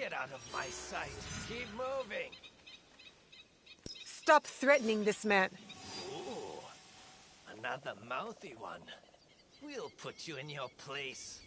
Get out of my sight. Keep moving. Stop threatening this man. Ooh, another mouthy one. We'll put you in your place.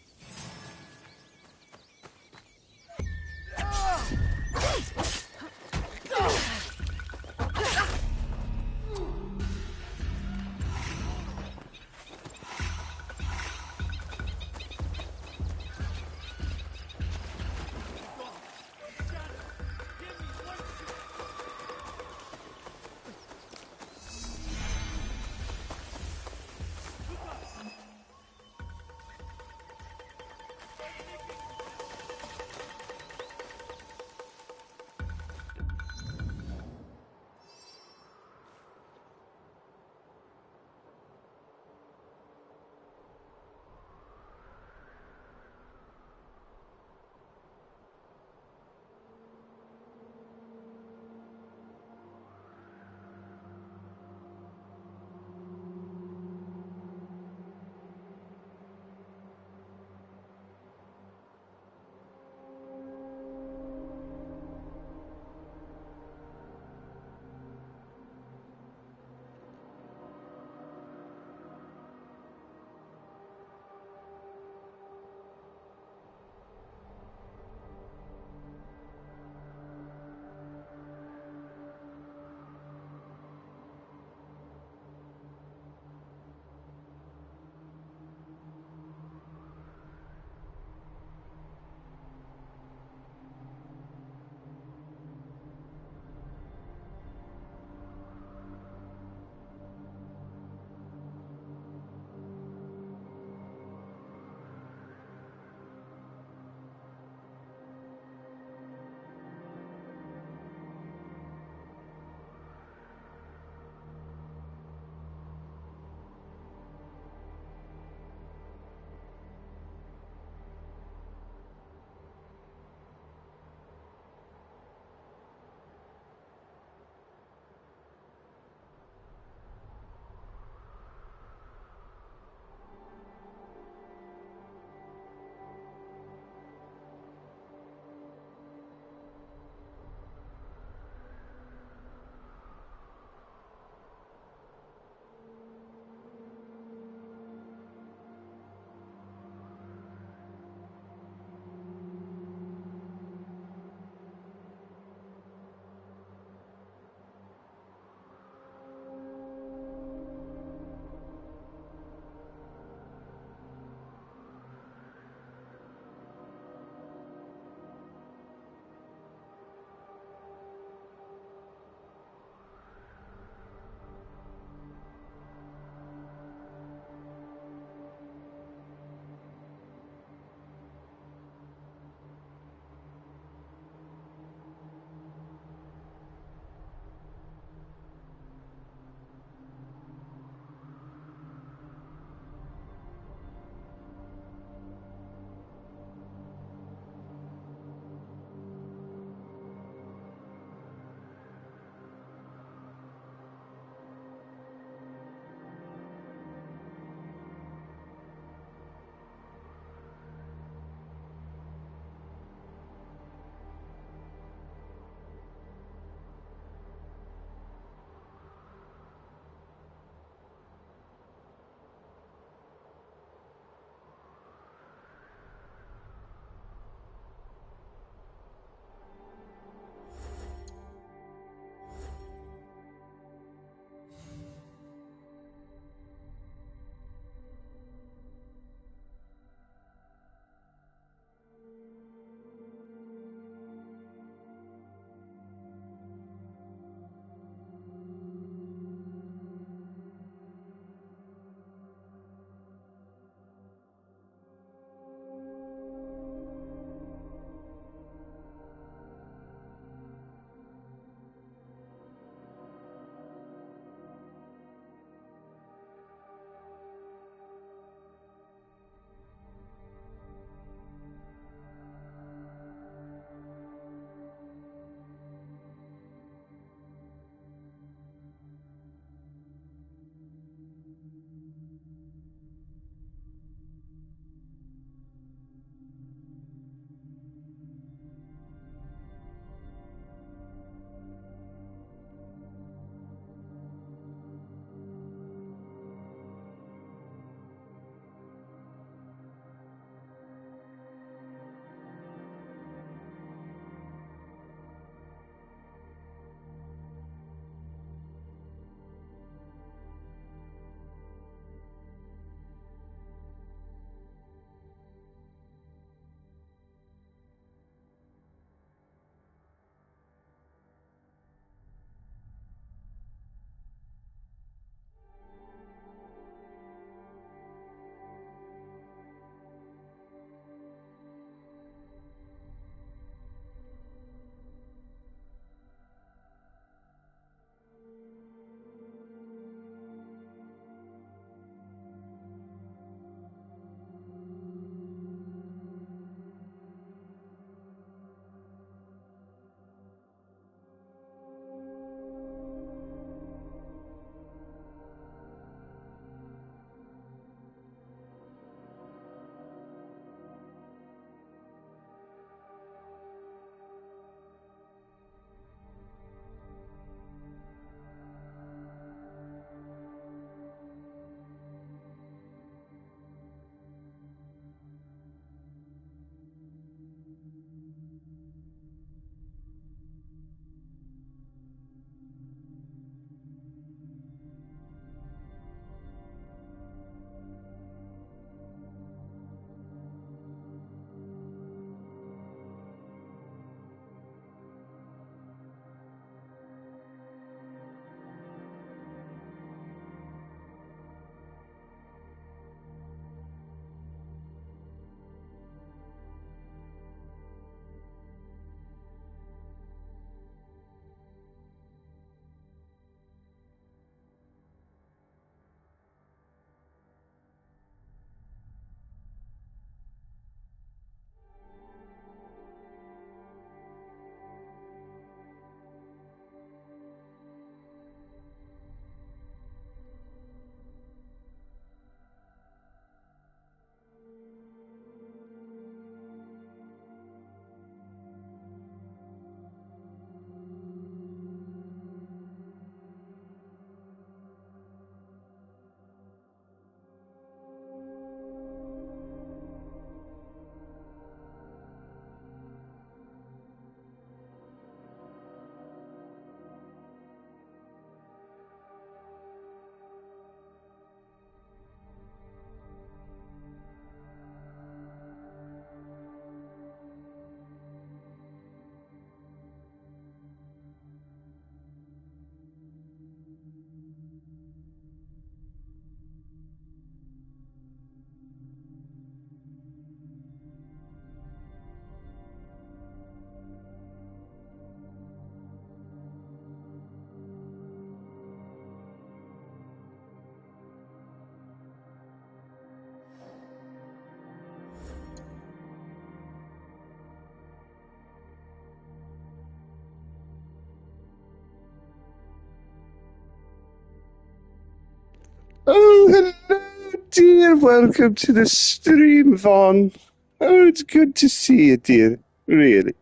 you're welcome to the stream, Vaughn. Oh, it's good to see you, dear. Really.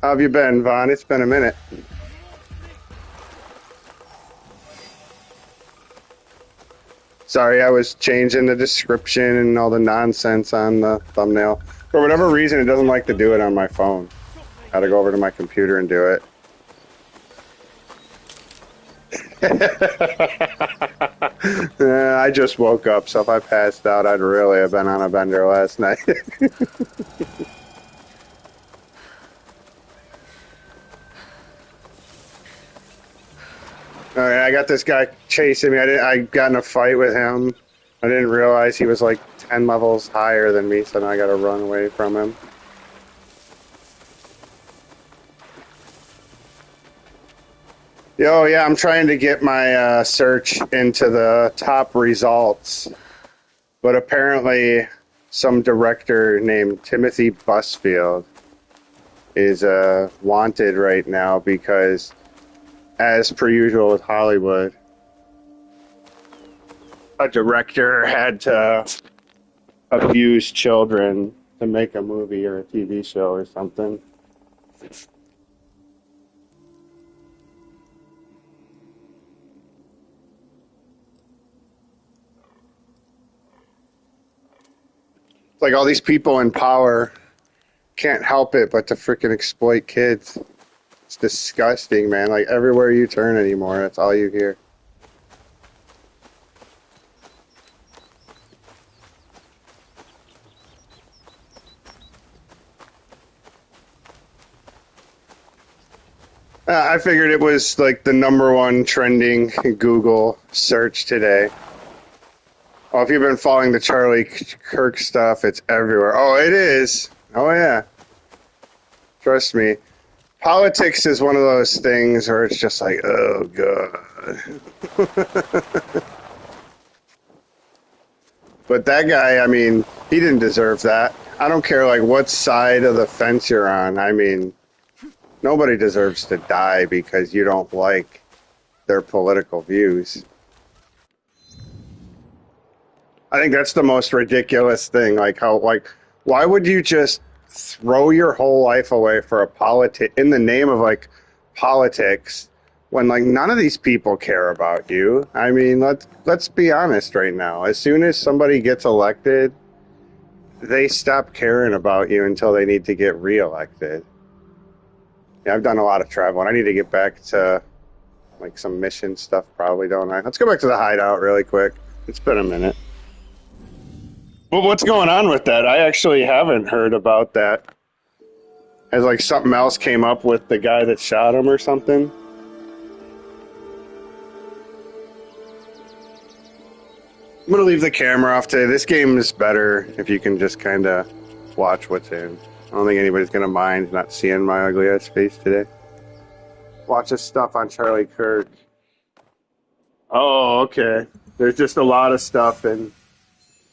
How have you been, Vaughn? It's been a minute. Sorry, I was changing the description and all the nonsense on the thumbnail. For whatever reason, it doesn't like to do it on my phone. Gotta go over to my computer and do it. I just woke up, so if I passed out, I'd really have been on a bender last night. Alright, I got this guy chasing me. I got in a fight with him. I didn't realize he was like 10 levels higher than me, so now I gotta run away from him. Yo, yeah, I'm trying to get my search into the top results, but apparently some director named Timothy Busfield is wanted right now because, as per usual with Hollywood, a director had to abuse children to make a movie or a TV show or something. It's like all these people in power can't help it but to freaking exploit kids. It's disgusting, man. Like everywhere you turn anymore, that's all you hear. I figured it was like the #1 trending Google search today. Oh, if you've been following the Charlie Kirk stuff, it's everywhere. Oh, it is. Oh, yeah. Trust me. Politics is one of those things where it's just like, oh, God. But that guy, I mean, he didn't deserve that. I don't care, like, what side of the fence you're on. I mean, nobody deserves to die because you don't like their political views. I think that's the most ridiculous thing. Like how, like, why would you just throw your whole life away for in the name of like politics when like none of these people care about you? I mean, let's be honest right now. As soon as somebody gets elected, they stop caring about you until they need to get reelected. Yeah, I've done a lot of travel, and I need to get back to like some mission stuff. Probably, don't I? Let's go back to the hideout really quick. It's been a minute. Well, what's going on with that? I actually haven't heard about that. Has like something else came up with the guy that shot him or something? I'm gonna leave the camera off today. This game is better if you can just kind of watch what's in. I don't think anybody's gonna mind not seeing my ugly ass face today. Watch this stuff on Charlie Kirk. Oh, okay. There's just a lot of stuff and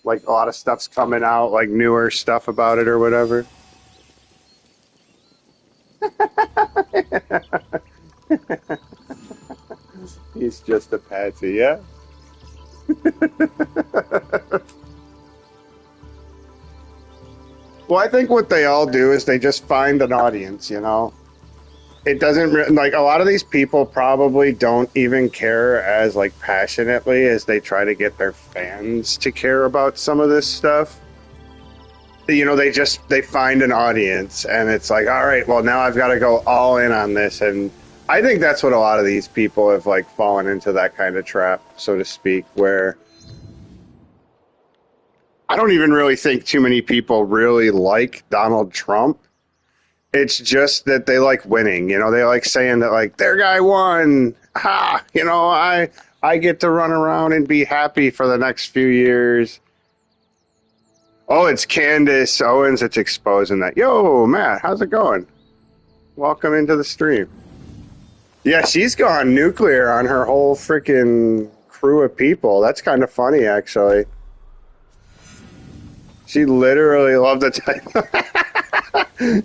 like a lot of stuff's coming out, like newer stuff about it or whatever. He's just a patsy, yeah? Well, I think what they all do is they just find an audience, you know? It doesn't, like, a lot of these people probably don't even care as, like, passionately as they try to get their fans to care about some of this stuff. You know, they find an audience, and it's like, all right, well, now I've got to go all in on this, and I think that's what a lot of these people have, like, fallen into that kind of trap, so to speak, where I don't even really think too many people really like Donald Trump. It's just that they like winning, you know, they like saying that like their guy won. Ha, you know, I get to run around and be happy for the next few years. Oh, it's Candace Owens that's exposing that. Yo, Matt, how's it going? Welcome into the stream. Yeah, she's gone nuclear on her whole freaking crew of people. That's kind of funny, actually. She literally loved the title.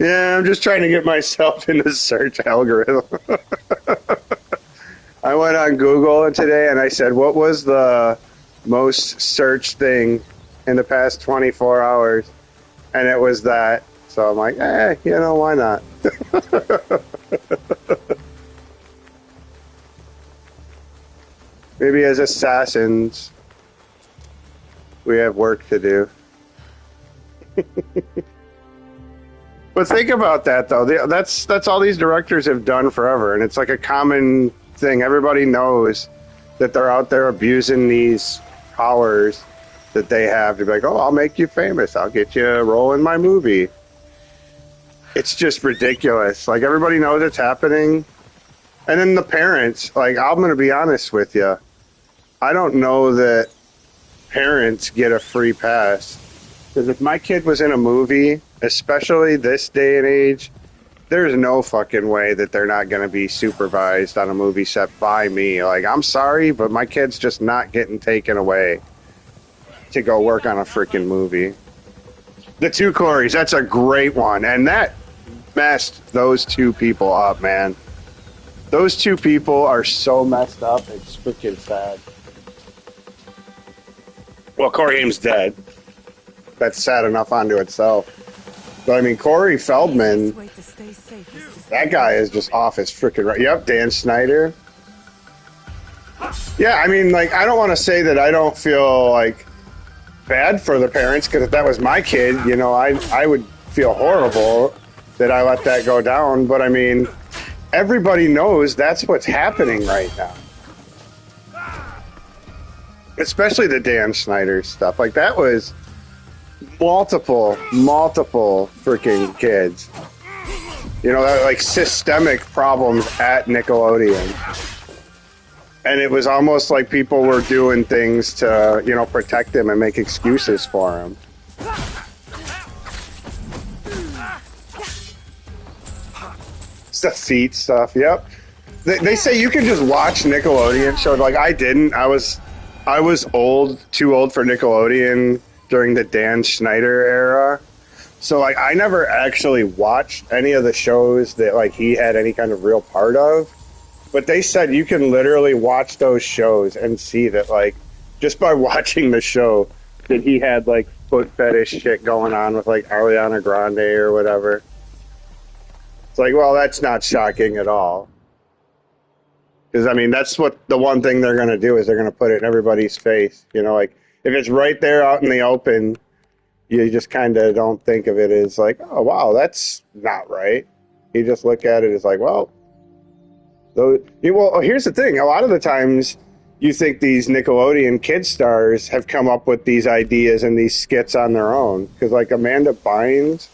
Yeah, I'm just trying to get myself in the search algorithm. I I went on Google today and I said, what was the most searched thing in the past 24 hours? And it was that. So I'm like, why not? Maybe as assassins, we have work to do. But think about that, though. That's all these directors have done forever, and it's like a common thing. Everybody knows that they're out there abusing these powers that they have to be like, oh, I'll make you famous. I'll get you a role in my movie. It's just ridiculous. Like, everybody knows it's happening. And then the parents, like, I'm going to be honest with you. I don't know that parents get a free pass. Because if my kid was in a movie, especially this day and age, there's no fucking way that they're not going to be supervised on a movie set by me. Like, I'm sorry, but my kid's just not getting taken away to go work on a freaking movie. The Two Corys, that's a great one. And that messed those two people up, man. Those two people are so messed up, it's freaking sad. Well, Corey Haim's dead. That's sad enough unto itself. But I mean, Corey Feldman, that guy is just off his freaking right. Yep, Dan Snyder. Yeah, I mean, like, I don't want to say that I don't feel like bad for the parents, because if that was my kid, you know, I would feel horrible that I let that go down. But I mean, everybody knows that's what's happening right now. Especially the Dan Snyder stuff. Like, that was multiple freaking kids. You know, like systemic problems at Nickelodeon. And it was almost like people were doing things to, you know, protect him and make excuses for him. It's the feet stuff, yep. They say you can just watch Nickelodeon shows. Like, I didn't. I was too old for Nickelodeon during the Dan Snyder era. So, like, I never actually watched any of the shows that, like, he had any kind of real part of. But they said you can literally watch those shows and see that, like, just by watching the show, that he had, like, foot fetish shit going on with, like, Ariana Grande or whatever. It's like, well, that's not shocking at all. Because, I mean, that's what the one thing they're going to do is they're going to put it in everybody's face. You know, like, if it's right there out in the open, you just kind of don't think of it as like, oh, wow, that's not right. You just look at it as like, well, here's the thing. A lot of the times you think these Nickelodeon kid stars have come up with these ideas and these skits on their own. Because, like, Amanda Bynes,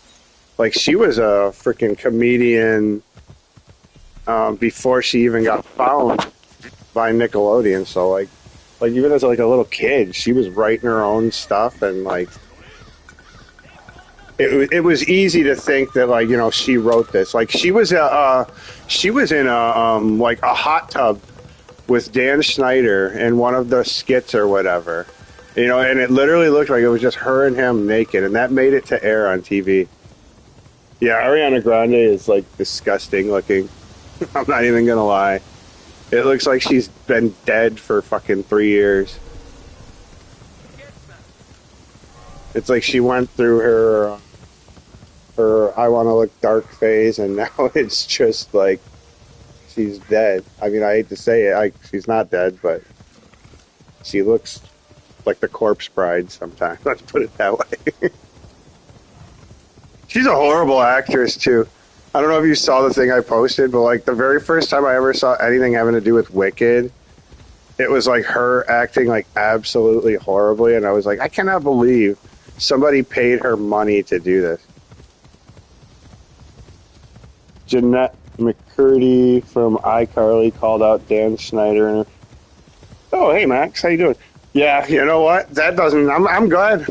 like, she was a freaking comedian before she even got found by Nickelodeon. So, like even as, like, a little kid, she was writing her own stuff. And, like, it was easy to think that, like, you know, she wrote this. Like, she was in a hot tub with Dan Snyder in one of the skits or whatever, you know, and it literally looked like it was just her and him naked, and that made it to air on TV. Yeah, Ariana Grande is, like, disgusting looking. I'm not even gonna lie. It looks like she's been dead for fucking 3 years. It's like she went through her I want to look dark phase, and now it's just like she's dead. I mean, I hate to say it, she's not dead, but she looks like the corpse bride sometimes. Let's put it that way. She's a horrible actress, too. I don't know if you saw the thing I posted, but, like, the very first time I ever saw anything having to do with Wicked, it was, like, her acting, like, absolutely horribly, and I was like, I cannot believe somebody paid her money to do this. Jeanette McCurdy from iCarly called out Dan Snyder. Oh, hey, Max, how you doing? Yeah, you know what? That doesn't... I'm glad.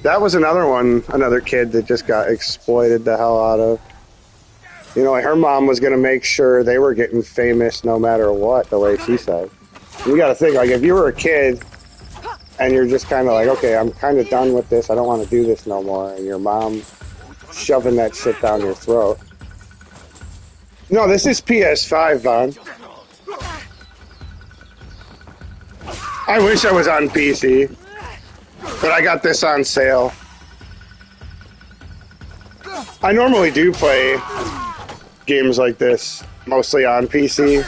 That was another kid that just got exploited the hell out of. You know, her mom was going to make sure they were getting famous no matter what, the way she said. You got to think, like, if you were a kid and you're just kind of like, okay, I'm kind of done with this, I don't want to do this no more, and your mom shoving that shit down your throat. No, this is PS5, Vaughn. I wish I was on PC, but I got this on sale. I normally do play games like this, mostly on PC,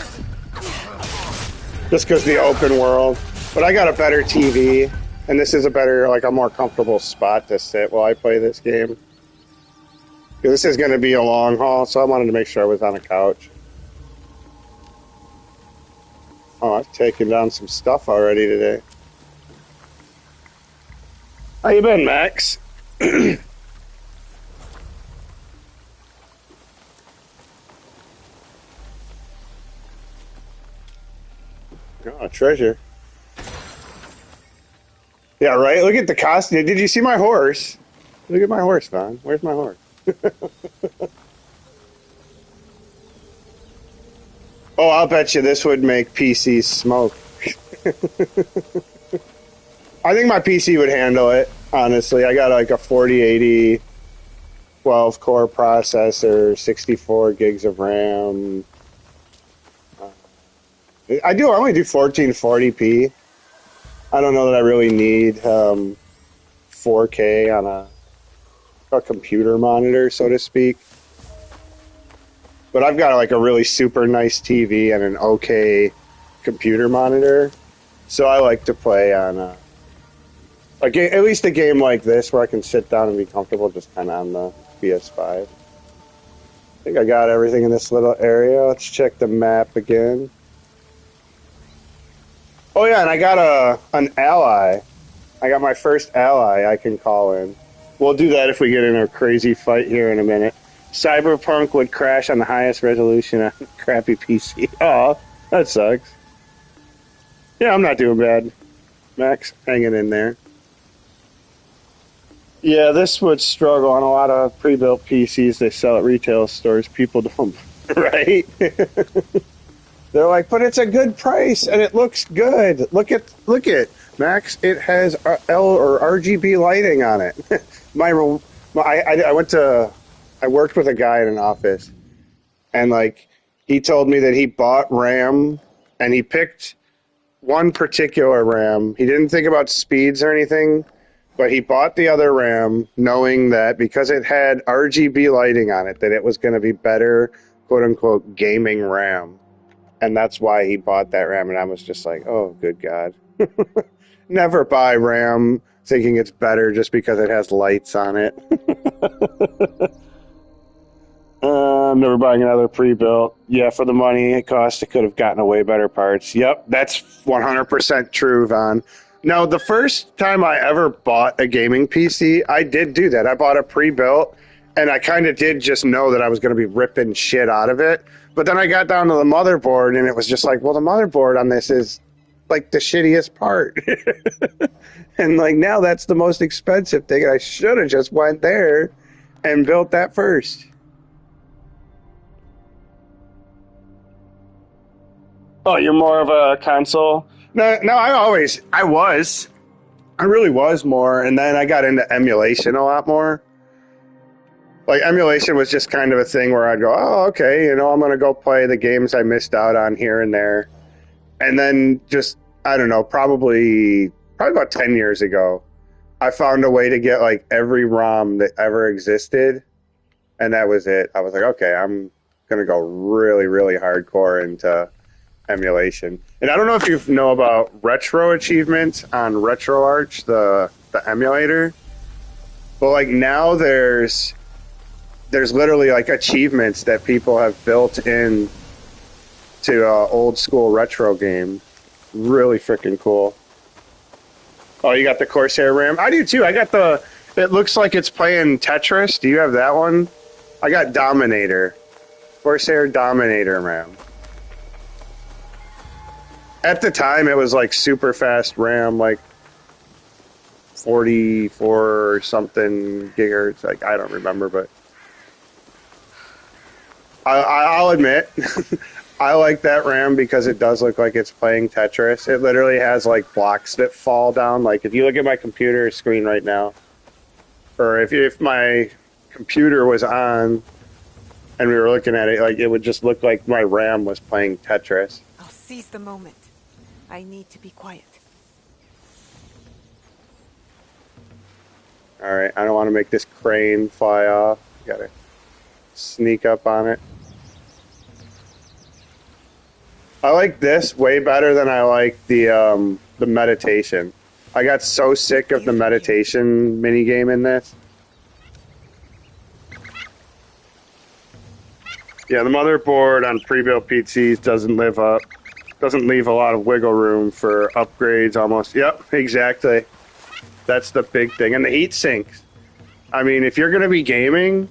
just because the open world. But I got a better TV, and this is a better, like a more comfortable spot to sit while I play this game. This is going to be a long haul, so I wanted to make sure I was on a couch. Oh, I've taken down some stuff already today. How you been, Max? Oh, treasure. Yeah, right? Look at the costume. Did you see my horse? Look at my horse, Vaughn. Where's my horse? Oh, I'll bet you this would make PCs smoke. I think my PC would handle it, honestly. I got like a 4080 12-core processor, 64 gigs of RAM. I only do 1440p. I don't know that I really need 4K on a computer monitor, so to speak. But I've got like a really super nice TV and an okay computer monitor, so I like to play on at least a game like this where I can sit down and be comfortable, just kind of on the PS5. I think I got everything in this little area. Let's check the map again. Oh yeah, and I got an ally. I got my first ally I can call in. We'll do that if we get in a crazy fight here in a minute. Cyberpunk would crash on the highest resolution on crappy PC. Oh, that sucks. Yeah, I'm not doing bad. Max, hanging in there. Yeah, this would struggle on a lot of pre-built PCs they sell at retail stores. People don't, right? They're like, but it's a good price and it looks good. Look at Max. It has L or RGB lighting on it. I worked with a guy in an office, and like he told me that he bought RAM and he picked one particular RAM. He didn't think about speeds or anything, but he bought the other RAM knowing that because it had RGB lighting on it, that it was going to be better, quote unquote, gaming RAM. And that's why he bought that RAM. And I was just like, oh, good God. Never buy RAM thinking it's better just because it has lights on it. I'm never buying another pre-built. Yeah, for the money it cost, it could have gotten away better parts. Yep, that's 100% true, Vaughn. Now, the first time I ever bought a gaming PC, I did do that. I bought a pre-built, and I kind of did just know that I was going to be ripping shit out of it. But then I got down to the motherboard, and it was just like, well, the motherboard on this is like the shittiest part. And like now that's the most expensive thing. I should have just went there and built that first. Oh, you're more of a console? No, I really was more, and then I got into emulation a lot more. Like, emulation was just kind of a thing where I'd go, oh, okay, I'm going to go play the games I missed out on here and there. And then just, I don't know, probably about 10 years ago, I found a way to get, like, every ROM that ever existed, and that was it. I was like, okay, I'm going to go really, really hardcore into emulation. And I don't know if you know about retro achievements on RetroArch, the emulator, but, like, now there's literally like achievements that people have built in to old school retro game. Really freaking cool. Oh, you got the Corsair RAM? I do too. I got it looks like it's playing Tetris. Do you have that one? I got Dominator. Corsair Dominator RAM. At the time, it was like super fast RAM, like 44 or something gigahertz. Like, I don't remember, but I'll admit, I like that RAM because it does look like it's playing Tetris. It literally has like blocks that fall down. Like if you look at my computer screen right now, or if my computer was on and we were looking at it, like it would just look like my RAM was playing Tetris. I'll seize the moment. I need to be quiet. All right, I don't want to make this crane fly off. Gotta sneak up on it. I like this way better than I like the meditation. I got so sick of the meditation mini game in this. Yeah, the motherboard on pre-built PCs doesn't leave a lot of wiggle room for upgrades almost. Yep, exactly. That's the big thing. And the heat sinks. I mean, if you're going to be gaming,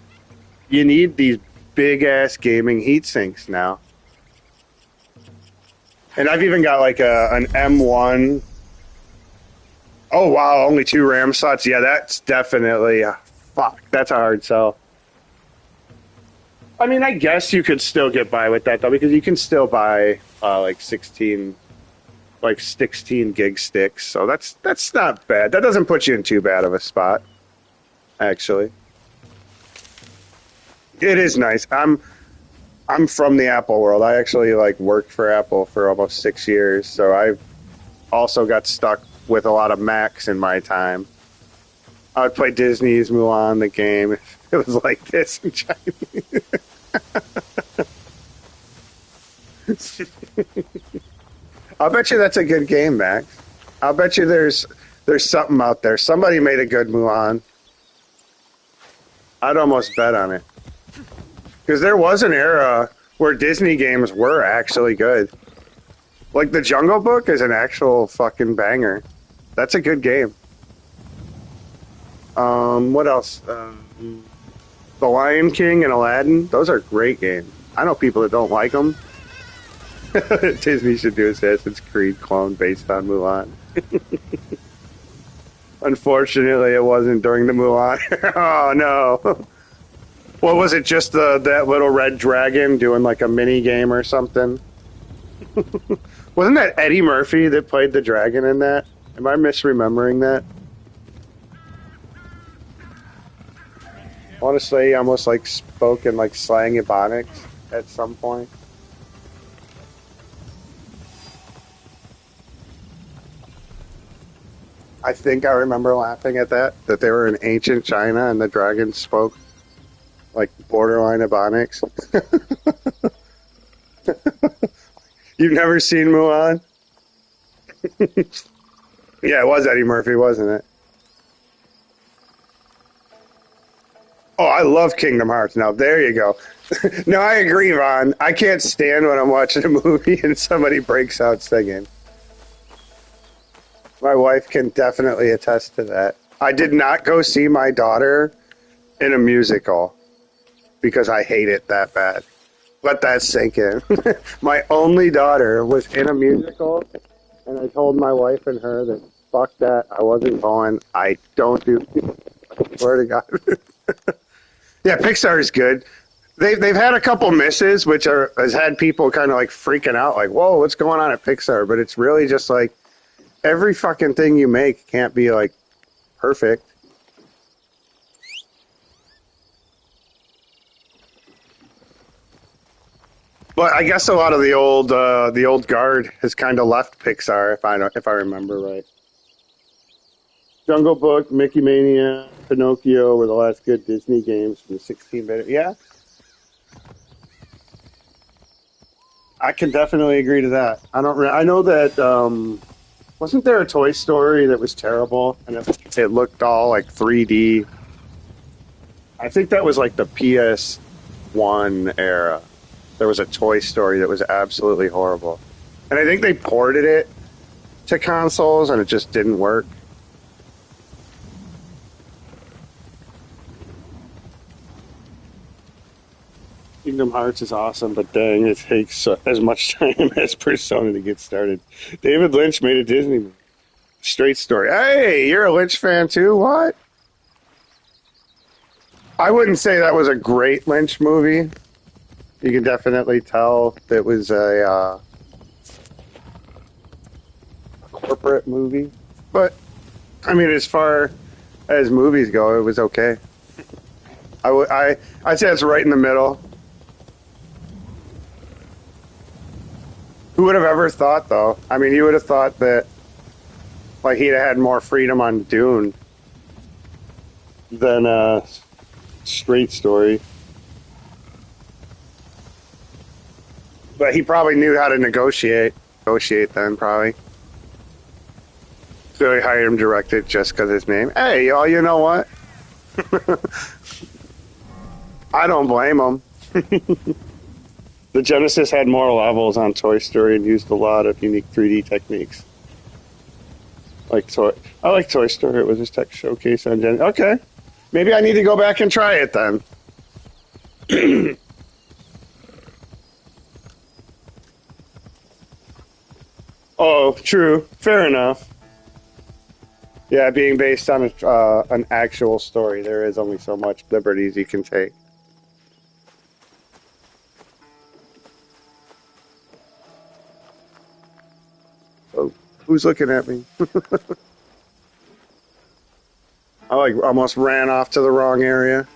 you need these big-ass gaming heat sinks now. And I've even got like an M1. Oh, wow, only 2 RAM slots. Yeah, that's definitely... fuck, that's a hard sell. I mean, I guess you could still get by with that, though, because you can still buy like 16 gig sticks. So that's not bad. That doesn't put you in too bad of a spot, actually. It is nice. I'm from the Apple world. I actually like worked for Apple for almost 6 years, so I've also got stuck with a lot of Macs in my time. I would play Disney's Mulan, the game. It was like this in Chinese. I'll bet you that's a good game, Max. I'll bet you there's something out there. Somebody made a good Mulan. I'd almost bet on it. Because there was an era where Disney games were actually good. Like The Jungle Book is an actual fucking banger. That's a good game. What else? The Lion King and Aladdin. Those are great games. I know people that don't like them. Disney should do Assassin's Creed clone based on Mulan. Unfortunately, it wasn't during the Mulan. Oh no! What was it? Just that little red dragon doing like a mini game or something? Wasn't that Eddie Murphy that played the dragon in that? Am I misremembering that? I want to say he almost like spoke in like slang Ebonics at some point. I think I remember laughing at that they were in ancient China and the dragon spoke like borderline Ebonics. You've never seen Mulan? Yeah, it was Eddie Murphy, wasn't it? Oh, I love Kingdom Hearts. Now, there you go. No, I agree, Ron. I can't stand when I'm watching a movie and somebody breaks out singing. My wife can definitely attest to that. I did not go see my daughter in a musical because I hate it that bad. Let that sink in. My only daughter was in a musical, and I told my wife and her that fuck that. I wasn't going. I don't do. I swear to God. Yeah, Pixar is good. They've had a couple misses, which has had people kind of like freaking out, like, whoa, what's going on at Pixar? But it's really just like every fucking thing you make can't be like perfect. But I guess a lot of the old guard has kind of left Pixar, if I remember right. Jungle Book, Mickey Mania, Pinocchio were the last good Disney games from the 16-bit. Yeah, I can definitely agree to that. I know that wasn't there a Toy Story that was terrible and it looked all like 3D. I think that was like the PS1 era. There was a Toy Story that was absolutely horrible. And I think they ported it to consoles and it just didn't work. Kingdom Hearts is awesome, but dang, it takes as much time as Persona to get started. David Lynch made a Disney movie. Straight story. Hey, you're a Lynch fan too? What? I wouldn't say that was a great Lynch movie. You can definitely tell it was a corporate movie. But, I mean, as far as movies go, it was okay. I'd say it's right in the middle. Who would have ever thought, though? I mean, you would have thought that, like, he'd have had more freedom on Dune. than a straight story. But he probably knew how to negotiate. Negotiate then, probably. So he hired him directed just because his name. Hey, y'all, you know what? I don't blame him. The Genesis had more levels on Toy Story and used a lot of unique 3D techniques. I like Toy Story. It was his tech showcase on Genesis. Okay, maybe I need to go back and try it then. Oh, true. Fair enough. Yeah, being based on an actual story, there is only so much liberties you can take. Oh, who's looking at me? I like almost ran off to the wrong area.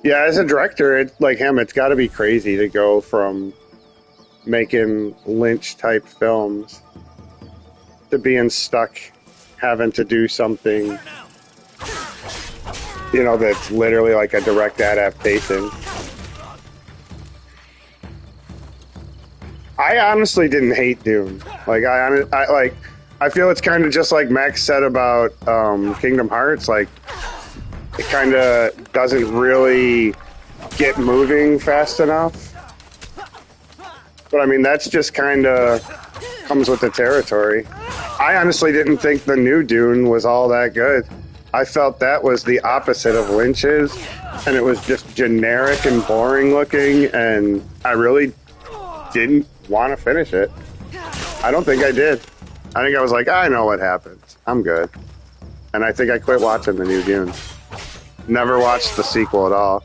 Yeah, as a director, like him, it's got to be crazy to go from making Lynch type films to being stuck having to do something, that's literally like a direct adaptation. I honestly didn't hate Dune. Like I feel it's kind of just like Max said about Kingdom Hearts. Like it kind of doesn't really get moving fast enough. But I mean, that's just kind of comes with the territory. I honestly didn't think the new Dune was all that good. I felt that was the opposite of Lynch's, and it was just generic and boring looking, and I really didn't want to finish it. I don't think I did. I think I was like, I know what happens. I'm good. And I think I quit watching the new Dune. Never watched the sequel at all.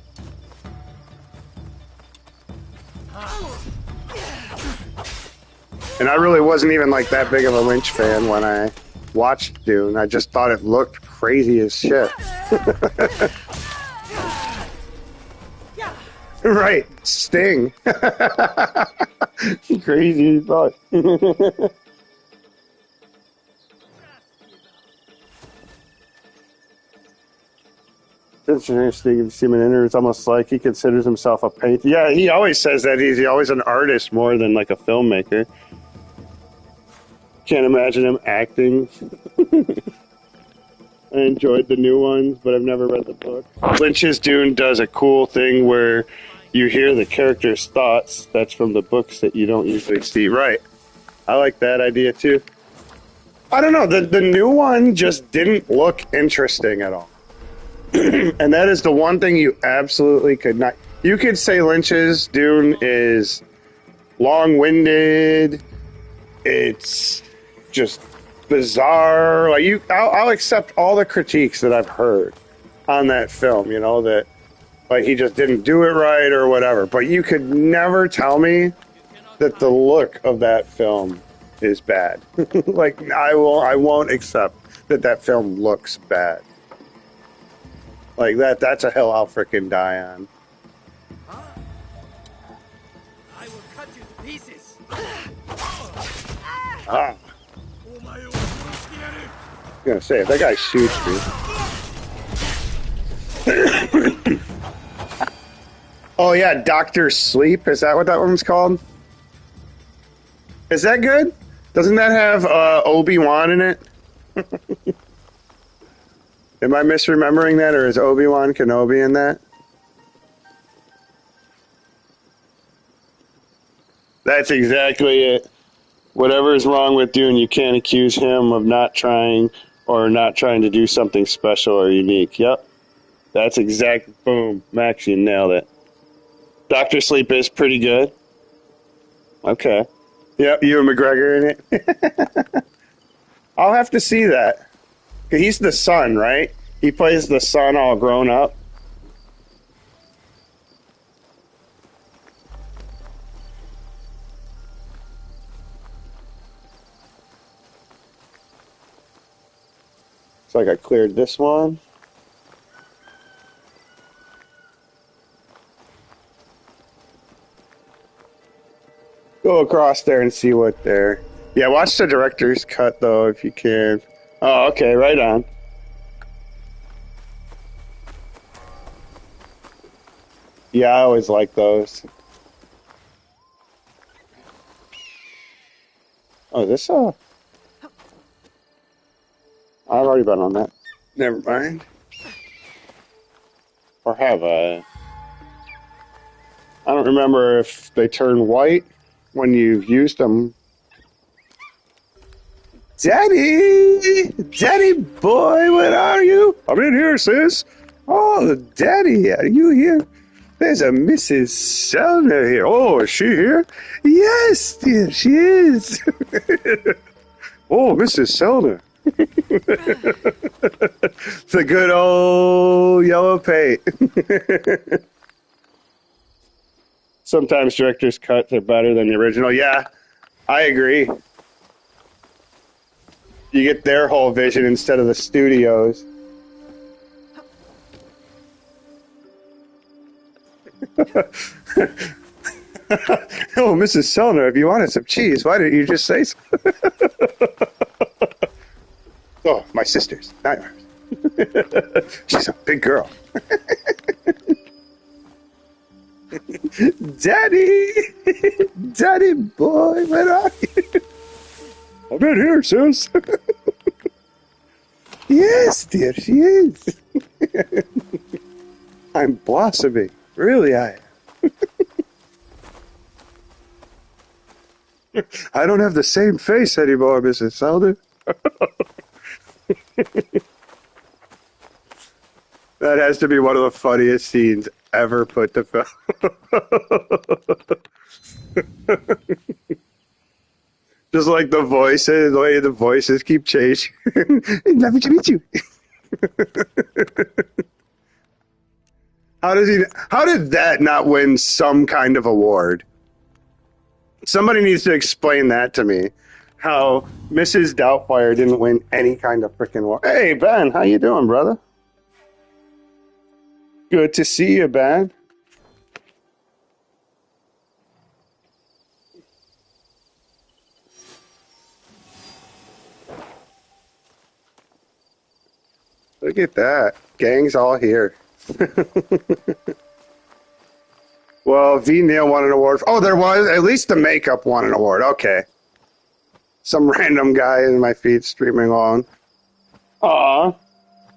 And I really wasn't even like that big of a Lynch fan when I watched Dune. I just thought it looked crazy as shit. Right, Sting. Crazy as fuck. It's interesting to see him in interviews. It's almost like he considers himself a painter. Yeah, he always says that he's always an artist more than like a filmmaker. Can't imagine him acting. I enjoyed the new ones, but I've never read the book. Lynch's Dune does a cool thing where you hear the character's thoughts. That's from the books that you don't usually see. Right. I like that idea too. I don't know. The new one just didn't look interesting at all. And that is the one thing you absolutely could not. You could say Lynch's Dune is long-winded. It's just bizarre. I'll accept all the critiques that I've heard on that film. That like he just didn't do it right or whatever. But you could never tell me that the look of that film is bad. Like I won't accept that film looks bad. Like that's a hill I'll freaking die on. I will cut you to pieces. Ah. I'm gonna say, if that guy shoots me. Oh yeah, Doctor Sleep. Is that what that one's called? Is that good? Doesn't that have Obi-Wan in it? Am I misremembering that, or is Obi-Wan Kenobi in that? That's exactly it. Whatever is wrong with Dune, you can't accuse him of not trying to do something special or unique. Yep. That's exact. Boom. Max, you nailed it. Doctor Sleep is pretty good. Okay. Yep, Ewan McGregor in it. I'll have to see that. He's the son, right? He plays the son all grown up. It's like I cleared this one. go across there and see what they're... Yeah, watch the director's cut, though, if you can. Oh, okay, right on. Yeah, I always like those. Oh, this, I've already been on that. Never mind. Or have I? I don't remember if they turn white when you've used them. Daddy! Daddy boy, what are you? I'm in here, sis. Oh, Daddy, are you here? There's a Mrs. Selner here. Oh, is she here? Yes, dear, she is. Oh, Mrs. Selner. The good old yellow paint. Sometimes director's cuts are better than the original. Yeah, I agree. You get their whole vision instead of the studio's. Oh, Mrs. Selner, if you wanted some cheese, why didn't you just say so? Oh, my sister's, not yours. She's a big girl. Daddy! Daddy boy, where are you? I'm in here, sis. Yes, dear, she is. I'm blossoming. Really, I am. I don't have the same face anymore, Mrs. Selden. That has to be one of the funniest scenes ever put to film. Just like the voices, the way the voices keep changing. Lovely to meet you. How did that not win some kind of award? Somebody needs to explain that to me. How Mrs. Doubtfire didn't win any kind of freaking award. Hey, Ben, how you doing, brother? Good to see you, Ben. Look at that. Gang's all here. Well, V. Neil won an award. Oh, there was. At least the makeup won an award. Okay. Some random guy in my feed streaming along. Aw.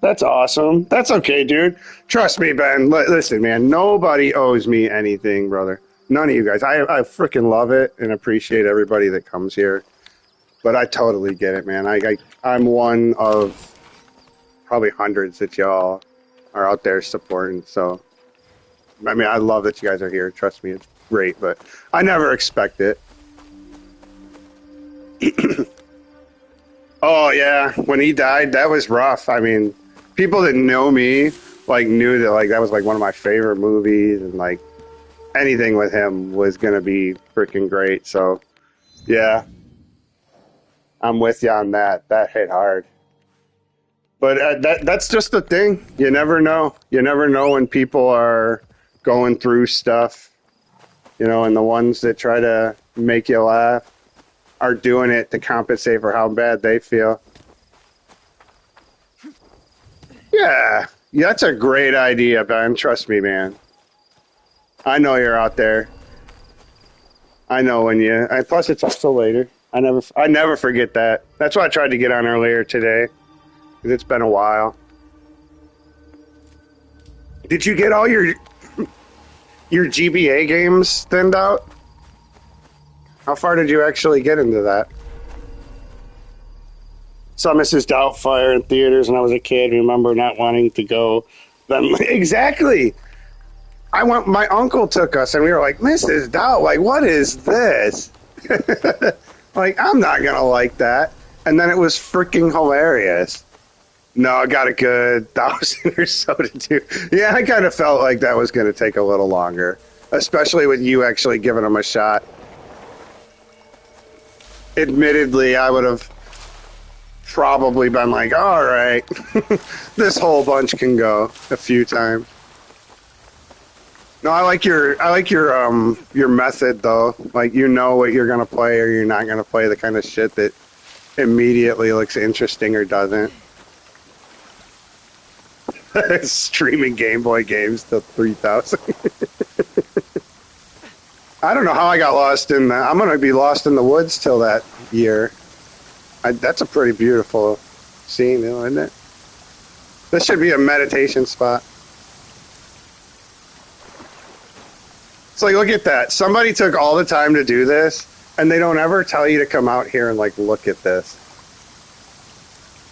That's awesome. That's okay, dude. Trust me, Ben. Listen, man. Nobody owes me anything, brother. None of you guys. I freaking love it and appreciate everybody that comes here. But I totally get it, man. I'm one of probably hundreds that y'all are out there supporting. So, I mean, I love that you guys are here. Trust me, it's great. But I never expect it. Oh, yeah. When he died, that was rough. I mean, people that know me, like, knew that, like, that was, like, one of my favorite movies. And, like, anything with him was going to be freaking great. So, yeah. I'm with you on that. That hit hard. But that's just the thing. You never know. You never know when people are going through stuff, you know, and the ones that try to make you laugh are doing it to compensate for how bad they feel. Yeah, that's a great idea, Ben. Trust me, man. I know you're out there. I know when you... And plus, it's also later. I never forget that. That's why I tried to get on earlier today. Because it's been a while. Did you get all your GBA games thinned out? How far did you actually get into that? Saw Mrs. Doubtfire in theaters when I was a kid. Remember not wanting to go. Then exactly. My uncle took us, and we were like, Mrs. Doubt, like, what is this? Like, I'm not gonna like that. And then it was freaking hilarious. No, I got a good 1,000 or so to do. Yeah, I kind of felt like that was going to take a little longer, especially with you actually giving them a shot. Admittedly, I would have probably been like, all right, this whole bunch can go a few times. No, I like your method though. Like you know what you're gonna play or you're not gonna play, the kind of shit that immediately looks interesting or doesn't. Streaming Game Boy games to 3,000. I don't know how I got lost in that. I'm gonna be lost in the woods till that year. That's a pretty beautiful scene, isn't it? This should be a meditation spot. It's like, look at that. Somebody took all the time to do this, and they don't ever tell you to come out here and, like, look at this.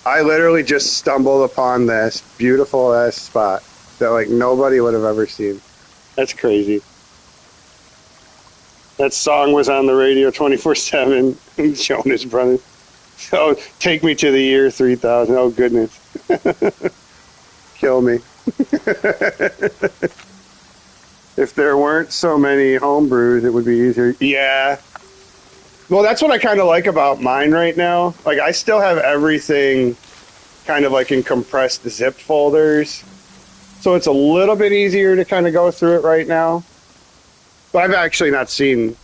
I literally just stumbled upon this beautiful-ass spot that, like, nobody would have ever seen. That's crazy. That song was on the radio 24/7, showing his brother. So, take me to the year 3000. Oh, goodness. Kill me. If there weren't so many homebrews, it would be easier. Yeah. Well, that's what I kind of like about mine right now. Like, I still have everything kind of like in compressed zipped folders. So it's a little bit easier to kind of go through it right now. But I've actually not seen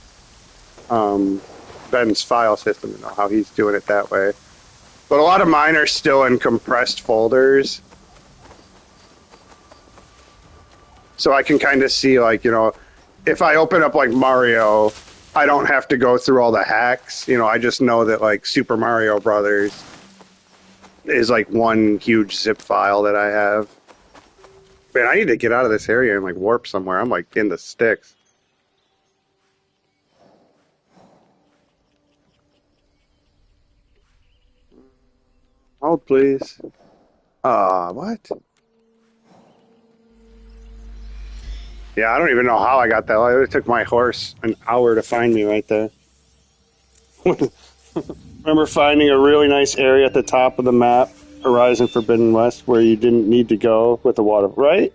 Ben's file system to know how he's doing it that way. But a lot of mine are still in compressed folders. So I can kind of see, like, you know, if I open up like Mario, I don't have to go through all the hacks. You know, I just know that like Super Mario Brothers is like one huge zip file that I have. Man, I need to get out of this area and like warp somewhere. I'm like in the sticks. Hold, please. What? Yeah, I don't even know how I got that. It took my horse an hour to find me right there. Remember finding a really nice area at the top of the map, Horizon Forbidden West, where you didn't need to go with the water, right?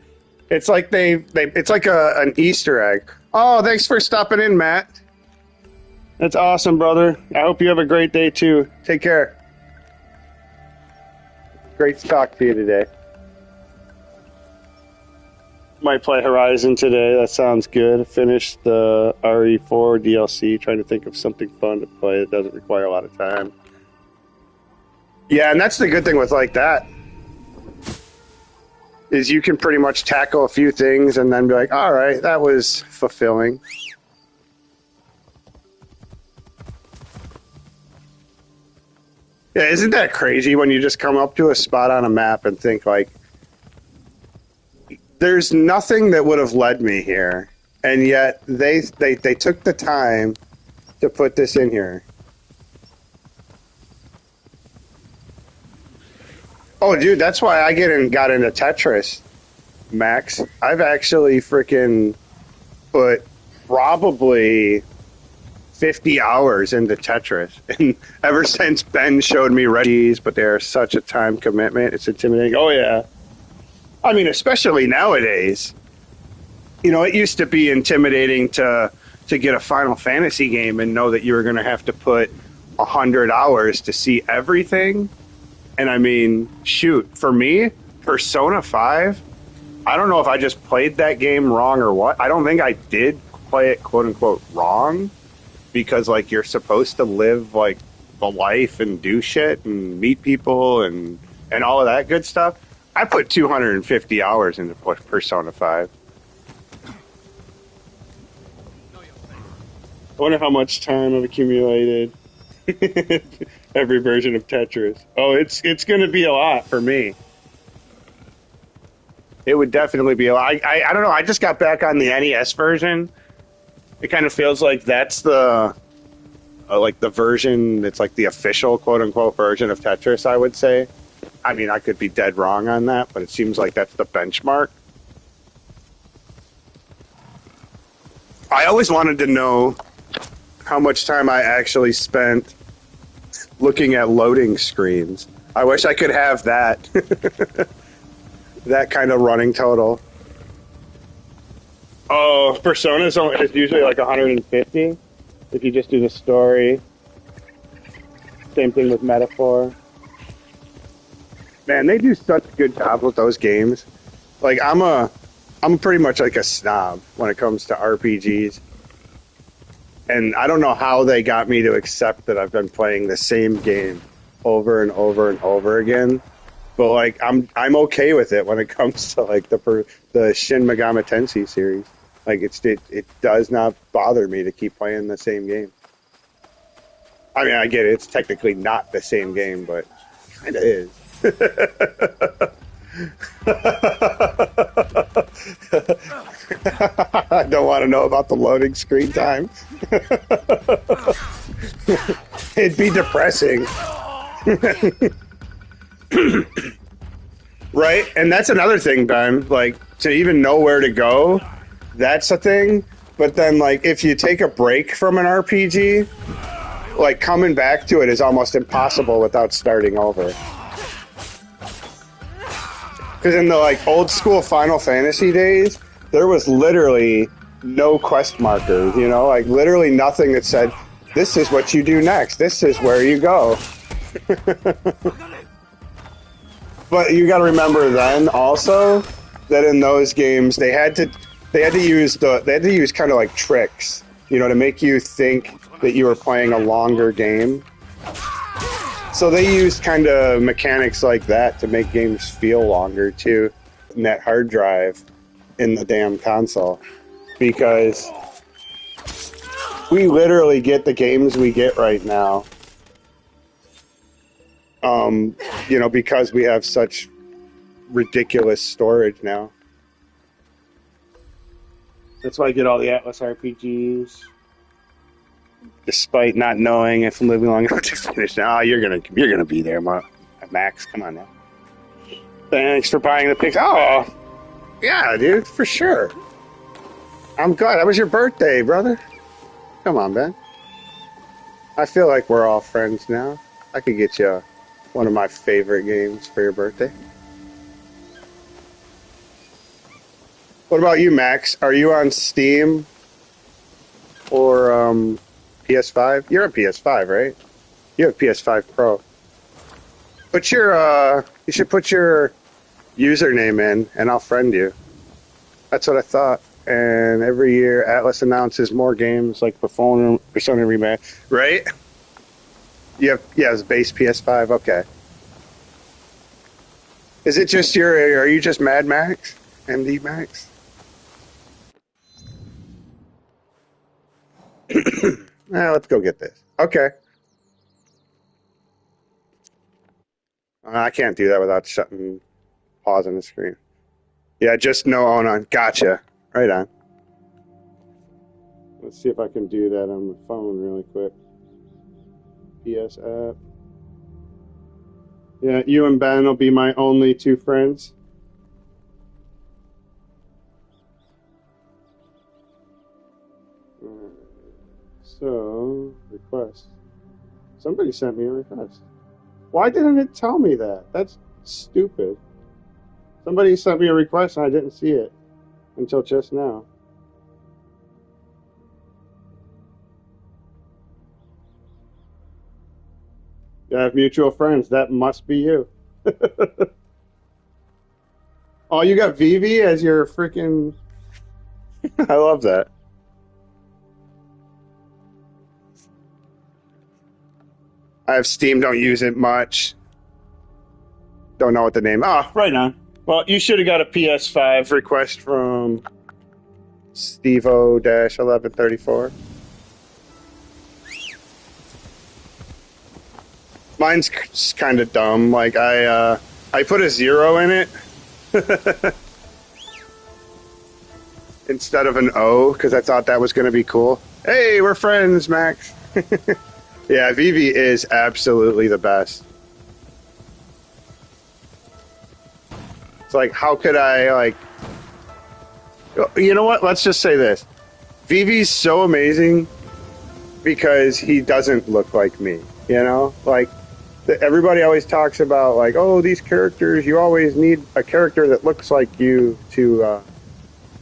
It's like it's like an Easter egg. Oh, thanks for stopping in, Matt. That's awesome, brother. I hope you have a great day too. Take care. Great to talk to you today. Might play Horizon today. That sounds good. Finish the RE4 DLC. Trying to think of something fun to play that doesn't require a lot of time. Yeah, and that's the good thing with like that. Is you can pretty much tackle a few things and then be like, all right, that was fulfilling. Yeah, isn't that crazy when you just come up to a spot on a map and think like, there's nothing that would have led me here, and yet they took the time to put this in here. Oh, dude, that's why I got into Tetris, Max. I've actually freaking put probably 50 hours into Tetris, and ever since Ben showed me Redis, but they're such a time commitment, it's intimidating. Oh yeah. I mean, especially nowadays, you know, it used to be intimidating to get a Final Fantasy game and know that you were going to have to put 100 hours to see everything. And I mean, shoot, for me, Persona 5, I don't know if I just played that game wrong or what. I don't think I did play it, quote unquote, wrong, because like you're supposed to live like the life and do shit and meet people and all of that good stuff. I put 250 hours into Persona 5. I wonder how much time I've accumulated. Every version of Tetris. Oh, it's going to be a lot for me. It would definitely be a lot. I don't know. I just got back on the NES version. It kind of feels like that's the version. It's like the official quote unquote version of Tetris, I would say. I mean, I could be dead wrong on that, but it seems like that's the benchmark. I always wanted to know how much time I actually spent looking at loading screens. I wish I could have that. That kind of running total. Oh, Persona is usually like 150 if you just do the story. Same thing with Metaphor. Man, they do such a good job with those games. Like, I'm a I'm pretty much like a snob when it comes to RPGs. And I don't know how they got me to accept that I've been playing the same game over and over and over again. But like I'm okay with it when it comes to like the Shin Megami Tensei series. Like it does not bother me to keep playing the same game. I mean, I get it. It's technically not the same game, but it kind of is. I don't want to know about the loading screen time. It'd be depressing. Right? And that's another thing, Ben. Like, to even know where to go, that's a thing. But then, like, if you take a break from an RPG, like, coming back to it is almost impossible without starting over. Because in the, like, old school Final Fantasy days, there was literally no quest markers, you know? Like, literally nothing that said, this is what you do next. This is where you go. But you got to remember then also that in those games they had to use kind of like tricks, you know, to make you think that you were playing a longer game. So they used kind of mechanics like that to make games feel longer too, in that hard drive in the damn console, because we literally get the games we get right now. You know, because we have such ridiculous storage now. That's why I get all the Atlas RPGs, despite not knowing if I'm living long enough to finish. Now, you're gonna be there, Max. Come on now. Thanks for buying the pics. Oh, yeah, dude, for sure. I'm glad. That was your birthday, brother. Come on, Ben. I feel like we're all friends now. I could get you one of my favorite games for your birthday. What about you, Max? Are you on Steam or PS5? You're on PS5, right? You have PS5 Pro. You should put your username in, and I'll friend you. That's what I thought. And every year, Atlas announces more games like Persona Remastered, right? It's base PS5. Okay. Is it just are you just Mad Max? MD Max? Let's go get this. Okay. I can't do that without pausing the screen. Yeah, just no on. Gotcha. Right on. Let's see if I can do that on the phone really quick. PS app. Yeah, you and Ben will be my only two friends. So, request. Somebody sent me a request. Why didn't it tell me that? That's stupid. Somebody sent me a request and I didn't see it until just now. You have mutual friends. That must be you. Oh, you got Vivi as your freaking... I love that. I have Steam, don't use it much. Don't know what the name... Oh, right on. Well, you should have got a PS5 request from Stevo-1134. Mine's kind of dumb. Like, I put a 0 in it instead of an O because I thought that was going to be cool. Hey, we're friends, Max. Yeah, Vivi is absolutely the best. It's like, how could I, like... You know what? Let's just say this. Vivi's so amazing because he doesn't look like me, you know? Like, everybody always talks about, like, oh, these characters, you always need a character that looks like you to,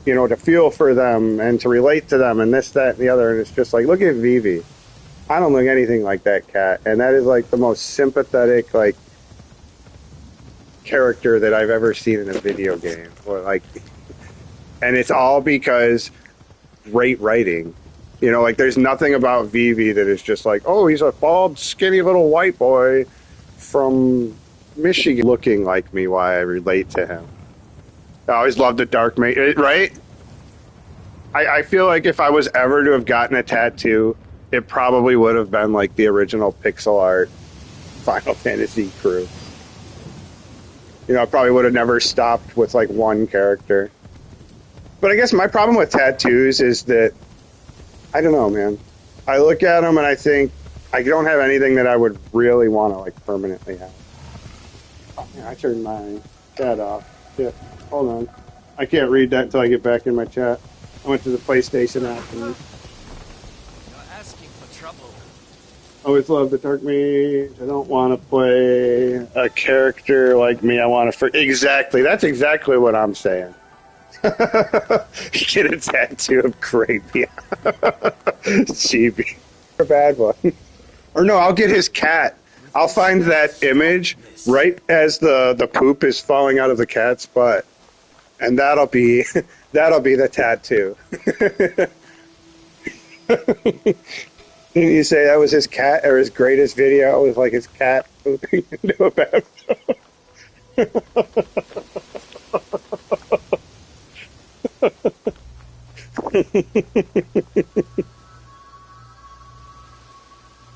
you know, to feel for them and to relate to them and this, that, and the other. And it's just like, look at Vivi. I don't look anything like that cat. And that is, like, the most sympathetic, like, character that I've ever seen in a video game. Or, like, And it's all because great writing. You know, like there's nothing about Vivi that is just like, oh, he's a bald, skinny little white boy from Michigan looking like me. Why I relate to him. I always loved the Dark Mage, right? I feel like if I was ever to have gotten a tattoo, it probably would have been like the original pixel art Final Fantasy crew. You know, I probably would have never stopped with like one character. But I guess my problem with tattoos is that, I don't know, man. I look at them and I think I don't have anything that I would really want to like permanently have. Oh, man, I turned my chat off. Shit. Hold on. I can't read that until I get back in my chat. I went to the PlayStation app. And You're asking for trouble. I always love the Dark Mage. I don't want to play a character like me. I want to... Exactly. That's exactly what I'm saying. Get a tattoo of Crapia. Chibi. A bad one. Or no, I'll get his cat. I'll find that image right as the poop is falling out of the cat's butt. And that'll be the tattoo. Didn't you say that was his cat, or his greatest video was like his cat pooping into a bathtub?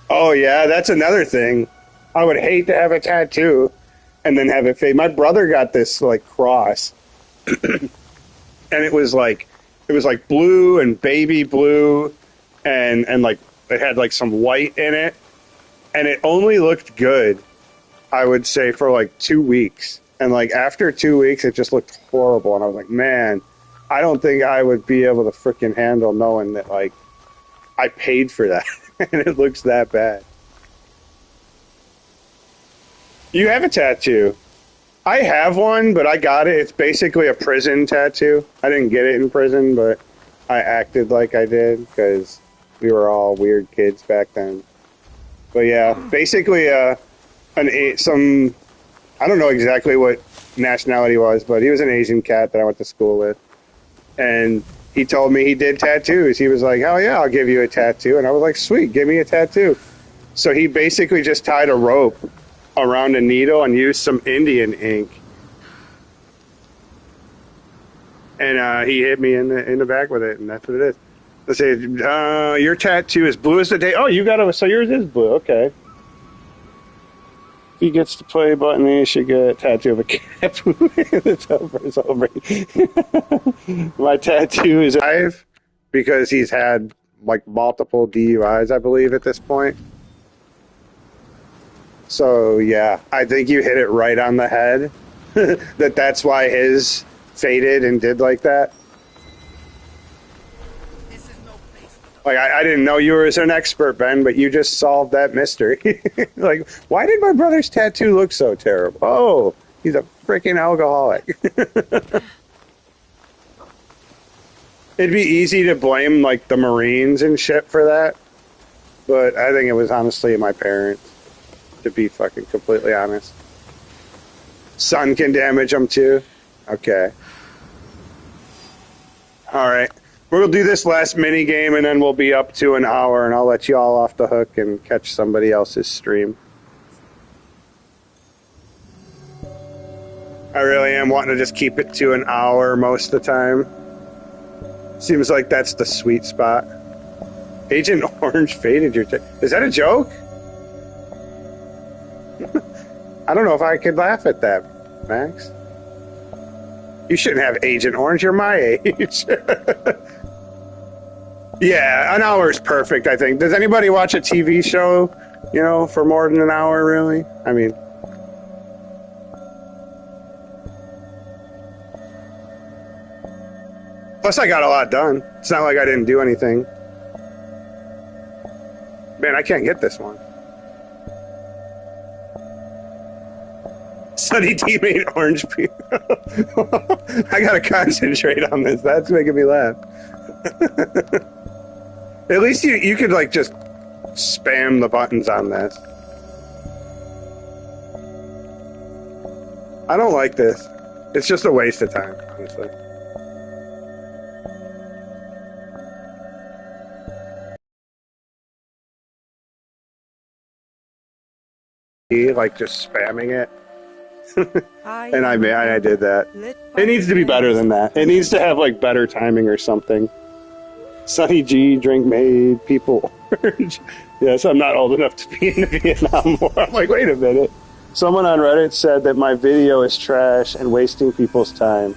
Oh yeah, that's another thing. I would hate to have a tattoo and then have it fade. My brother got this like cross. And it was like blue and baby blue and like it had like some white in it, and it only looked good, I would say, for like 2 weeks. And like after 2 weeks it just looked horrible, and I was like, man, I don't think I would be able to freaking handle knowing that like I paid for that and it looks that bad. You have a tattoo. I have one, but I got it. It's basically a prison tattoo. I didn't get it in prison, but I acted like I did because we were all weird kids back then. But yeah, basically some, I don't know exactly what nationality he was, but he was an Asian cat that I went to school with. And he told me he did tattoos. He was like, hell yeah, I'll give you a tattoo. And I was like, sweet, give me a tattoo. So he basically just tied a rope around a needle and used some Indian ink, and he hit me in the back with it, and that's what it is. Let's say your tattoo is blue as the day. Oh, you got so yours is blue. Okay. If he gets to play button, he should get a tattoo of a cat. It's over. It's over. My tattoo is 5 because he's had like multiple DUIs, I believe, at this point. So, yeah, I think you hit it right on the head. That's why his faded and did like that. This is no place for Like, I didn't know you were an expert, Ben, but you just solved that mystery. Like, why did my brother's tattoo look so terrible? Oh, he's a freaking alcoholic. It'd be easy to blame, like, the Marines and shit for that. But I think it was honestly my parents. To be fucking completely honest. Sun can damage them too? Okay. Alright. We'll do this last mini game and then we'll be up to an hour and I'll let you all off the hook and catch somebody else's stream. I really am wanting to just keep it to an hour most of the time. Seems like that's the sweet spot. Agent Orange faded your... Is that a joke? I don't know if I could laugh at that, Max. You shouldn't have Agent Orange. You're my age. Yeah, an hour is perfect, I think. Does anybody watch a TV show, you know, for more than an hour, really? I mean... Plus, I got a lot done. It's not like I didn't do anything. Man, I can't get this one. Sunny teammate Orange Peel. I gotta concentrate on this. That's making me laugh. At least you could like just spam the buttons on this. I don't like this. It's just a waste of time, honestly. like just spamming it. And I did that. It needs to be better than that. It needs to have like better timing or something. Sunny G, drink made, people orange. Yes, I'm not old enough to be in the Vietnam War. I'm like, wait a minute. Someone on Reddit said that my video is trash and wasting people's time.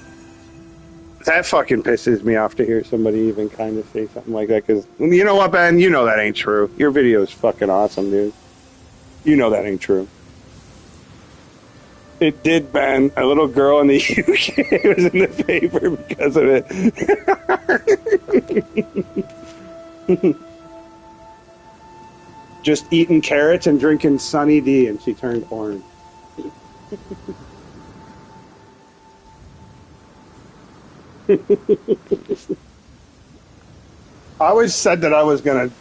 That fucking pisses me off to hear somebody even kind of say something like that. Because you know what, Ben? You know that ain't true. Your video is fucking awesome, dude. You know that ain't true. It did, Ben. A little girl in the UK was in the paper because of it. Just eating carrots and drinking Sunny D, and she turned orange. I always said that I was gonna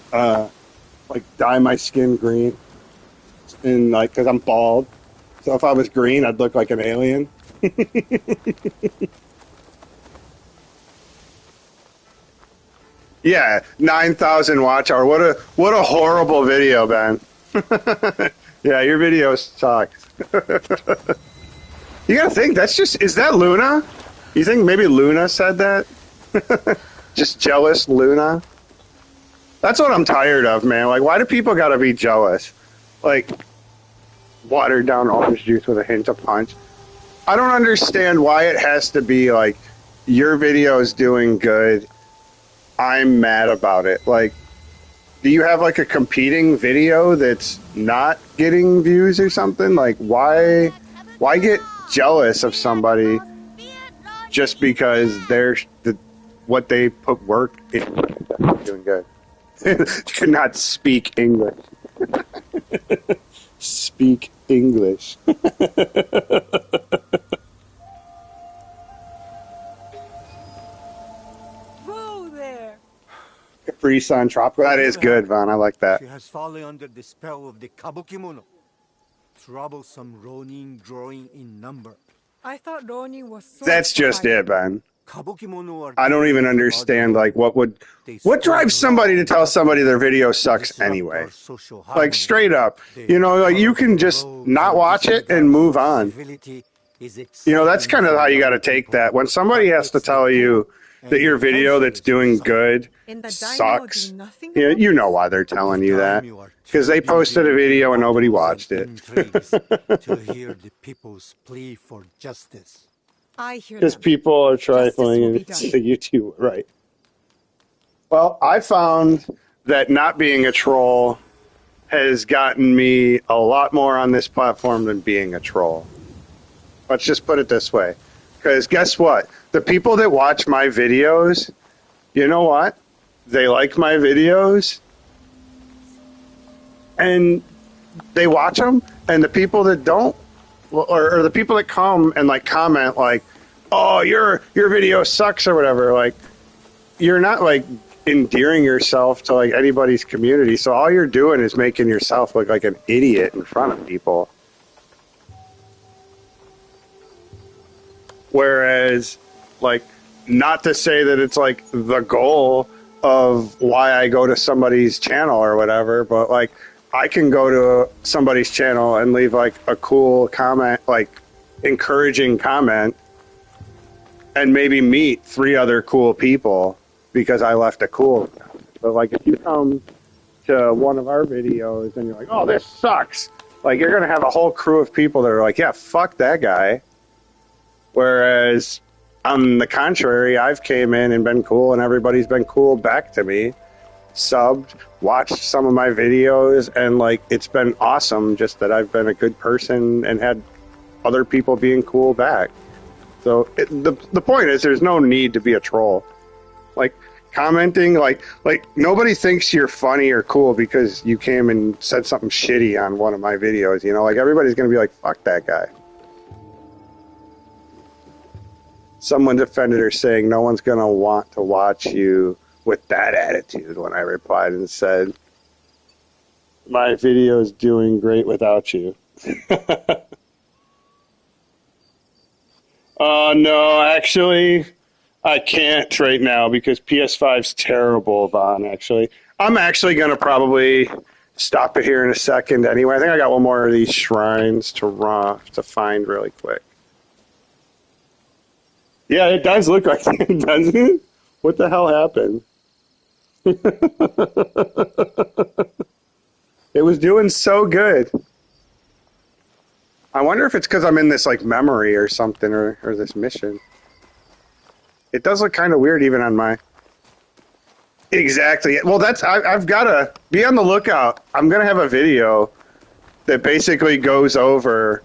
like dye my skin green, and like because I'm bald. So if I was green, I'd look like an alien. Yeah, 9,000 watch hour. What a horrible video, Ben. Yeah, your video sucks. You gotta think is that Luna? You think maybe Luna said that? Just jealous Luna? That's what I'm tired of, man. Like, why do people gotta be jealous? Like, watered down orange juice with a hint of punch. I don't understand why it has to be like your video is doing good. I'm mad about it. Like, do you have like a competing video that's not getting views or something? Like, why get jealous of somebody just because what they put work in doing good? Could not speak English. Speak English. Whoa there! Capri Sun Tropical. That is good, Von. I like that. She has fallen under the spell of the Kabukimono. Troublesome Ronin drawing in number. I thought Ronin was so That's just it, Ben. Kabukimono are I don't even understand, like, what drives somebody to tell somebody their video sucks anyway? Like, straight up. You know, like, you can just not watch it and move on. You know, that's kind of how you got to take that. When somebody has to tell you that your video that's doing good sucks, you know why they're telling you that. Because they posted a video and nobody watched it. To hear the people's plea for justice. I hear Because them. people are Justice will trifling and be it's done. the YouTube, right? Well, I found that not being a troll has gotten me a lot more on this platform than being a troll. Let's just put it this way. Because guess what? The people that watch my videos, you know what? They like my videos and they watch them, and the people that don't, or the people that come and like comment like, "Oh, your video sucks" or whatever, like, you're not like endearing yourself to like anybody's community. So all you're doing is making yourself look like an idiot in front of people. Whereas, like, not to say that it's like the goal of why I go to somebody's channel or whatever, but like, I can go to somebody's channel and leave like a cool comment, like encouraging comment, and maybe meet 3 other cool people because I left a cool comment. But like, if you come to one of our videos and you're like, "Oh, this sucks," like, you're gonna have a whole crew of people that are like, "Yeah, fuck that guy." Whereas, on the contrary, I've came in and been cool, and everybody's been cool back to me. Subbed, watched some of my videos, and like, it's been awesome just that I've been a good person and had other people being cool back. So the point is, there's no need to be a troll. Like, commenting, like nobody thinks you're funny or cool because you came and said something shitty on one of my videos, you know? Like, everybody's gonna be like, "Fuck that guy." Someone defended her saying, "No one's gonna want to watch you with that attitude," when I replied and said, "My video is doing great without you." No, actually, I can't right now because PS5's terrible, Vaughn, actually. I'm actually going to probably stop it here in a second anyway. I think I got one more of these shrines to find really quick. Yeah, it does look like it, doesn't it? What the hell happened? It was doing so good. I wonder if it's because I'm in this like memory or something, or this mission. It does look kind of weird even on my... Exactly. Well, I've got to be on the lookout. I'm going to have a video that basically goes over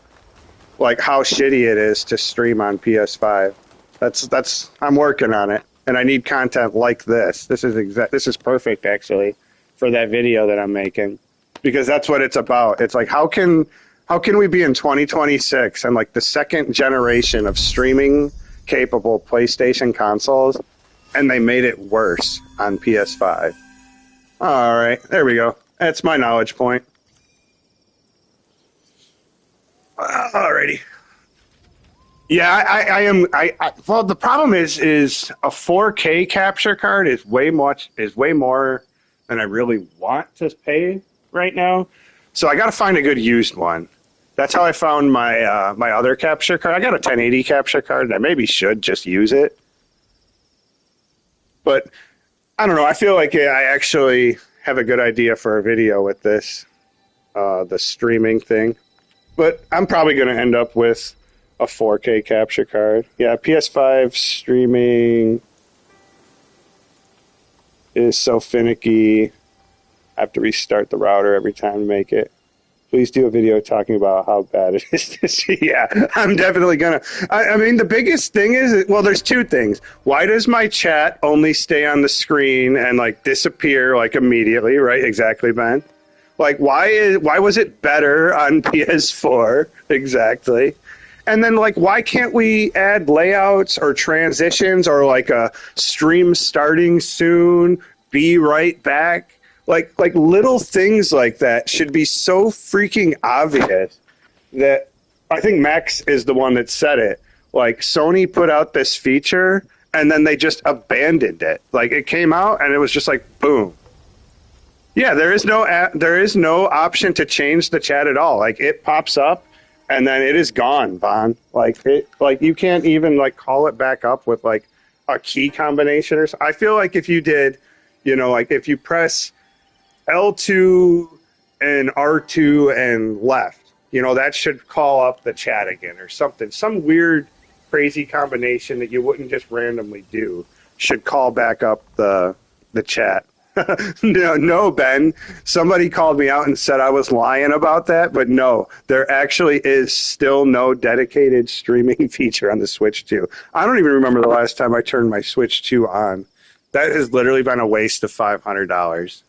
like how shitty it is to stream on PS5. I'm working on it, and I need content like this. This is perfect actually for that video that I'm making, because that's what it's about. It's like how can we be in 2026 and like the second generation of streaming capable PlayStation consoles, and they made it worse on PS5. All right, there we go. That's my knowledge point. Alrighty. Yeah, I am. Well, the problem is a 4K capture card is way more than I really want to pay right now. So I got to find a good used one. That's how I found my my other capture card. I got a 1080 capture card, and I maybe should just use it. But I don't know. I feel like I actually have a good idea for a video with this, the streaming thing. But I'm probably going to end up with a 4K capture card. Yeah, PS5 streaming is so finicky. I have to restart the router every time to make it. Please do a video talking about how bad it is to see. Yeah, I'm definitely going to. I mean, the biggest thing is, well, there's two things. Why does my chat only stay on the screen and, like, disappear, like, immediately, right? Exactly, Ben. Like, why was it better on PS4? Exactly. And then, like, why can't we add layouts or transitions or, like, a stream starting soon, be right back? Like little things like that should be so freaking obvious that I think Max is the one that said it. Like, Sony put out this feature and then they just abandoned it. Like, it came out and it was just like, boom. Yeah, there is no option to change the chat at all. Like, it pops up and then it is gone, Vaughn. Like, you can't even like call it back up with like a key combination or something. I feel like if you did, like if you press L2 and R2 and left, that should call up the chat again or something. Some weird, crazy combination that you wouldn't just randomly do should call back up the chat. No, Ben. Somebody called me out and said I was lying about that, but no, there actually is still no dedicated streaming feature on the Switch 2. I don't even remember the last time I turned my Switch 2 on. That has literally been a waste of $500.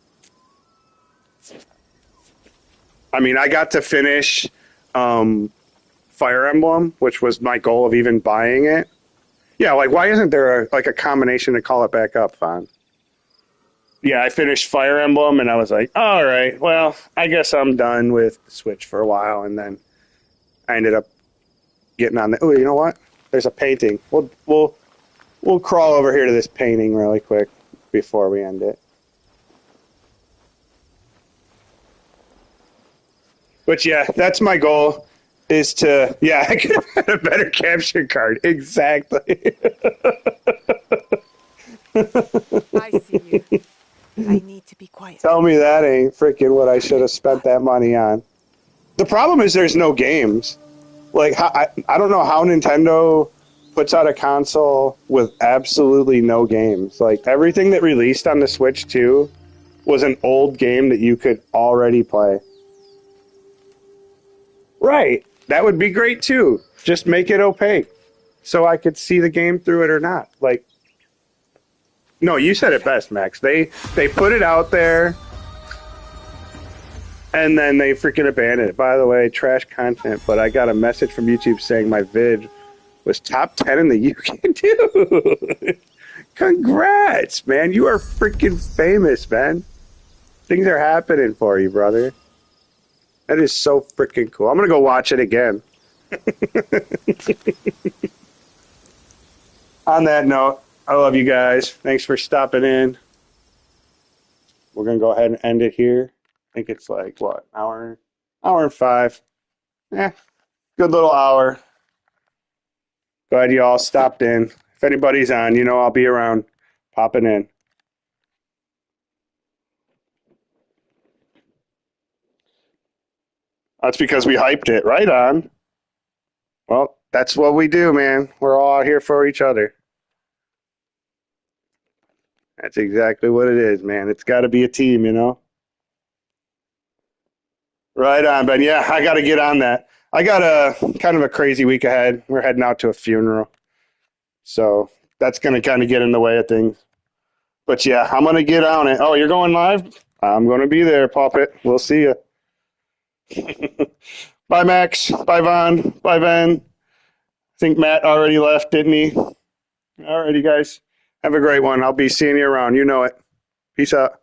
I mean, I got to finish Fire Emblem, which was my goal of even buying it. Yeah, like, why isn't there a combination to call it back up, Vaughn? Yeah, I finished Fire Emblem, and I was like, all right, well, I guess I'm done with the Switch for a while, and then I ended up getting on the... Oh, you know what? There's a painting. We'll crawl over here to this painting really quick before we end it. But yeah, that's my goal, is to... Yeah, I could have had a better capture card. Exactly. I see you. I need to be quiet. Tell me that ain't freaking what I should have spent that money on. The problem is there's no games. Like, I don't know how Nintendo puts out a console with absolutely no games. Like, everything that released on the Switch 2 was an old game that you could already play. Right. That would be great, too. Just make it opaque so I could see the game through it or not. Like, no, you said it best, Max. They put it out there, and then they freaking abandoned it. By the way, trash content, but I got a message from YouTube saying my vid was top 10 in the UK. Dude, congrats, man. You are freaking famous, man. Things are happening for you, brother. That is so freaking cool. I'm going to go watch it again. On that note, I love you guys. Thanks for stopping in. We're going to go ahead and end it here. I think it's like what, hour and 5. Eh, good little hour. Glad you all stopped in. If anybody's on, you know I'll be around, popping in. That's because we hyped it. Right on. Well, that's what we do, man. We're all out here for each other. That's exactly what it is, man. It's got to be a team, you know? Right on, Ben. Yeah, I got to get on that. I got a kind of a crazy week ahead. We're heading out to a funeral. So that's going to kind of get in the way of things. But yeah, I'm going to get on it. Oh, you're going live? I'm going to be there, Puppet. We'll see you. Bye, Max. Bye, Vaughn. Bye, Ben. I think Matt already left, didn't he? Alrighty, guys. Have a great one. I'll be seeing you around. You know it. Peace out.